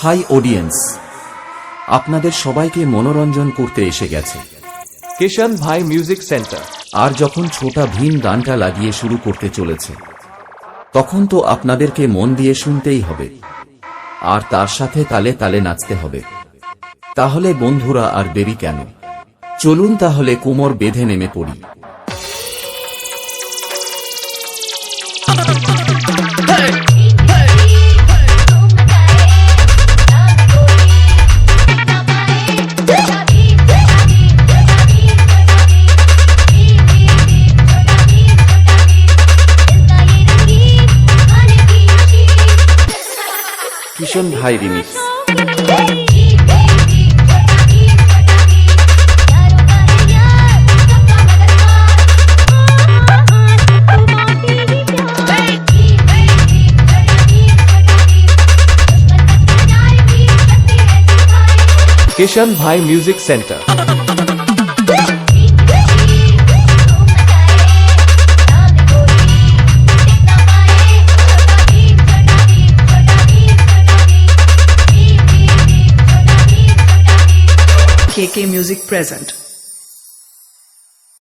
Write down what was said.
High audience, আপনাদের সবাইকে মনোরঞ্জন করতে এসে গেছে কিষণ ভাই মিউজিক সেন্টার। আর যখন ছোটা ভীম গানটা লাগিয়ে শুরু করতে চলেছে তখন তো আপনাদেরকে মন দিয়ে শুনতেই হবে আর তার সাথে তালে তালে নাচতে হবে। তাহলে বন্ধুরা আর দেরি কেন, চলুন তাহলে কোমর বেঁধে নেমে পড়ি। কিষণ ভাই রিমিক্স। কিষণ ভাই music centre. KK Music present.